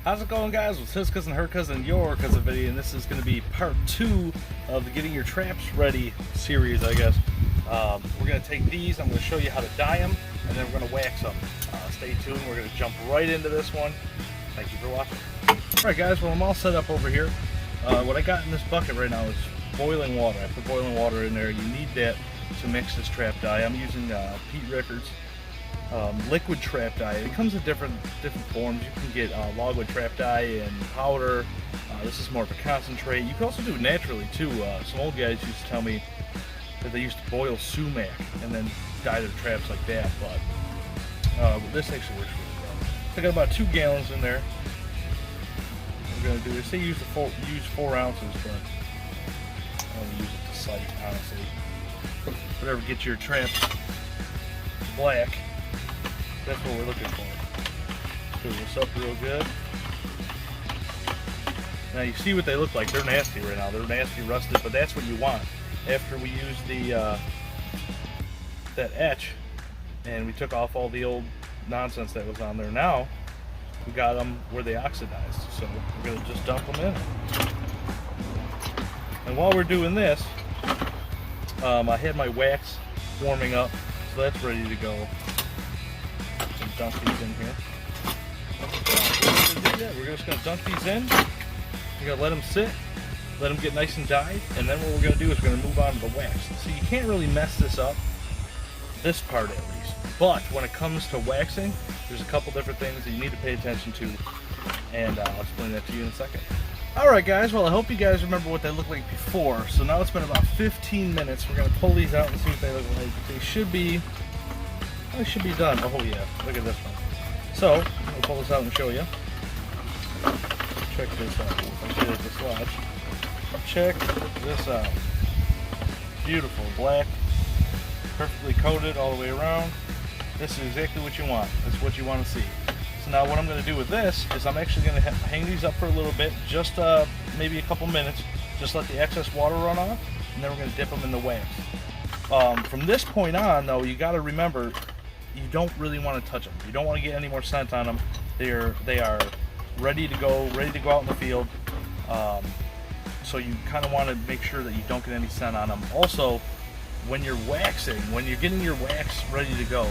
How's it going, guys? With his cousin, her cousin, your cousin video, and this is going to be part 2 of the Getting Your Traps Ready series, I guess. We're going to take these, I'm going to show you how to dye them, and then we're going to wax them. Stay tuned, we're going to jump right into this one. Thank you for watching. Alright guys, well I'm all set up over here. What I got in this bucket right now is boiling water. I put boiling water in there. You need that to mix this trap dye. I'm using Pete Rickards liquid trap dye. It comes in different forms. You can get logwood trap dye and powder. This is more of a concentrate. You can also do it naturally too. Some old guys used to tell me that they used to boil sumac and then dye their traps like that, but this actually works really well. So I got about 2 gallons in there. What we're going to do is say use 4 ounces, but I don't use it to sight, honestly. Whatever gets your traps black, that's what we're looking for. Stir this up real good. Now you see what they look like. They're nasty right now. They're nasty, rusted, but that's what you want. After we use the that etch, and we took off all the old nonsense that was on there, now we got them where they oxidized. So we're going to just dump them in. And while we're doing this, I had my wax warming up, so that's ready to go. Dump these in here. We're just going to dump these in. We're going to let them sit, let them get nice and dyed, and then what we're going to do is we're going to move on to the wax. So you can't really mess this up, this part at least. But when it comes to waxing, there's a couple different things that you need to pay attention to, and I'll explain that to you in a second. Alright guys, well I hope you guys remember what they looked like before. So now it's been about 15 minutes. We're going to pull these out and see what they look like. They should be done. Oh yeah, look at this one. So, I'm going to pull this out and show you. Check this out. If I should hit this watch. Check this out. Beautiful, black, perfectly coated all the way around. This is exactly what you want. That's what you want to see. So now what I'm going to do with this is I'm actually going to hang these up for a little bit, just maybe a couple minutes, just let the excess water run off, and then we're going to dip them in the wax. From this point on though, you got to remember, you don't really want to touch them. You don't want to get any more scent on them. They are ready to go out in the field. So you kind of want to make sure that you don't get any scent on them. Also, when you're waxing, when you're getting your wax ready to go,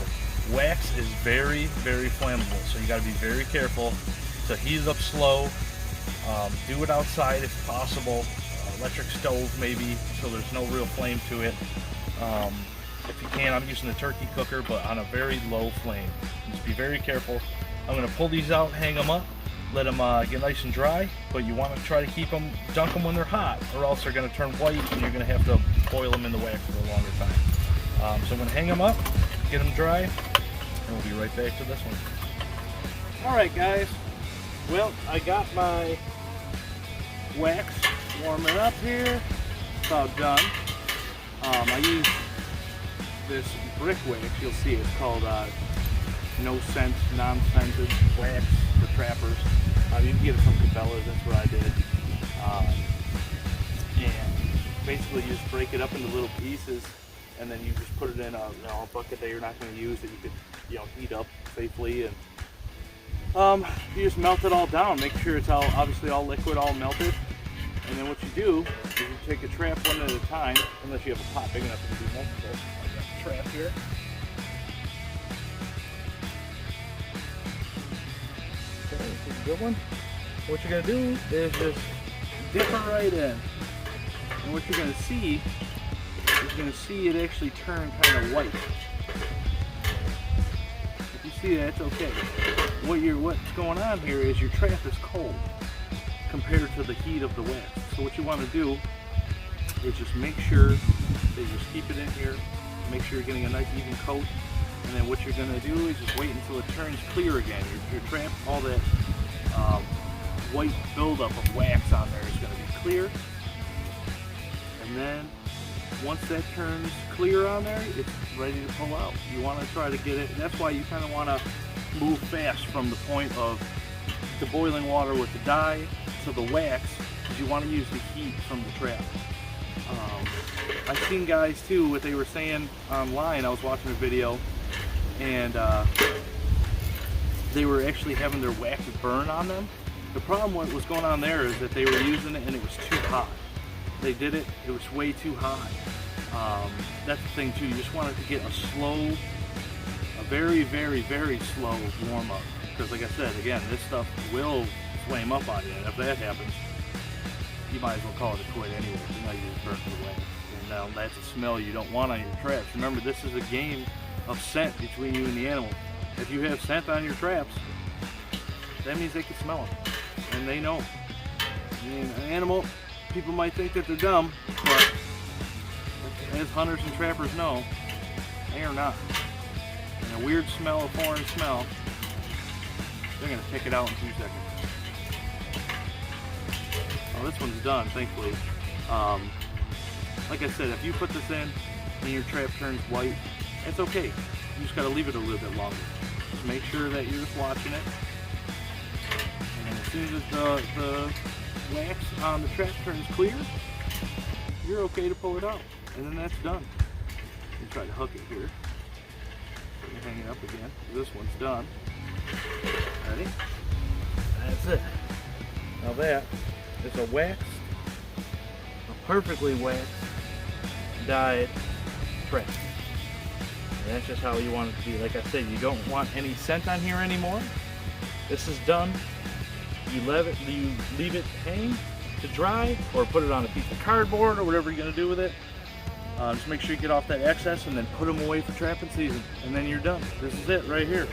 wax is very, very flammable. So you got to be very careful to heat it up slow. Do it outside if possible. Electric stove maybe, so there's no real flame to it. If you can, I'm using a turkey cooker, but on a very low flame. Just be very careful. I'm going to pull these out, hang them up, let them get nice and dry, but you want to try to dunk them when they're hot, or else they're going to turn white and you're going to have to boil them in the wax for a longer time. So I'm going to hang them up, get them dry, and we'll be right back to this one. Alright guys, well I got my wax warming up here, it's about done. I used this brick wax, you'll see it's called no scent, non-scented wax for trappers. You can get it from Cabela's, that's what I did. And basically you just break it up into little pieces, and then you just put it in a bucket that you're not going to use, that you could heat up safely, and you just melt it all down. Make sure it's obviously all liquid, all melted. And then what you do is you take a trap one at a time, unless you have a pot big enough to do multiple. I've got a trap here. Okay, this is a good one. What you're going to do is just dip it right in. And what you're going to see it actually turn kind of white. If you see that, it's okay. What's going on here is your trap is cold compared to the heat of the wax. So what you want to do is just make sure that you just keep it in here, make sure you're getting a nice even coat, and then what you're going to do is just wait until it turns clear again. Your trap, all that white buildup of wax on there is going to be clear, and then once that turns clear on there, it's ready to pull out. You want to try to get it, that's why you kind of want to move fast from the point of the boiling water with the dye to the wax, because you want to use the heat from the trap. I've seen guys too, what they were saying online, I was watching a video, and they were actually having their wax burn on them, The problem what was going on there is that they were using it and it was too hot. They did it, it was way too hot. That's the thing too, you just want it to get a slow, a very, very, very slow warm up. Because like I said, again, this stuff will flame up on you, and if that happens, you might as well call it a quit anyway. You know, you just burnt it away. And now that's a smell you don't want on your traps. Remember, this is a game of scent between you and the animal. If you have scent on your traps, that means they can smell it, and they know. I mean, an animal, people might think that they're dumb, but as hunters and trappers know, they are not. And a weird smell, a foreign smell, they're going to pick it out in 2 seconds. Well, this one's done, thankfully. Like I said, if you put this in and your trap turns white, it's okay. You just got to leave it a little bit longer. Just make sure that you're just watching it. And as soon as the wax on the trap turns clear, you're okay to pull it out. And then that's done. You try to hook it here. So you hang it up again. This one's done. Ready? That's it. Now that is a waxed, a perfectly waxed, dyed trap. And that's just how you want it to be. Like I said, you don't want any scent on here anymore. This is done. You leave it hang to dry, or put it on a piece of cardboard, or whatever you're going to do with it. Just make sure you get off that excess and then put them away for trapping season, and then you're done. This is it right here.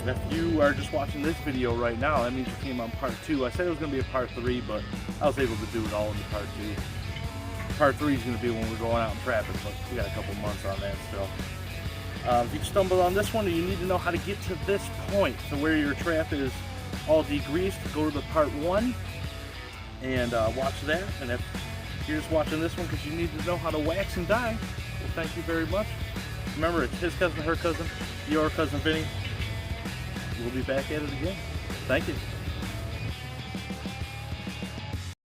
If you are just watching this video right now, that means you came on part 2. I said it was going to be a part 3, but I was able to do it all in the part 2. Part 3 is going to be when we're going out and trapping, but we got a couple months on that still. If you stumbled on this one, or you need to know how to get to this point, to where your trap is all degreased, go to the part 1 and watch that. And if you're just watching this one because you need to know how to wax and dye, well, thank you very much. Remember, it's his cousin, her cousin, your cousin Vinny. We'll be back at it again. Thank you.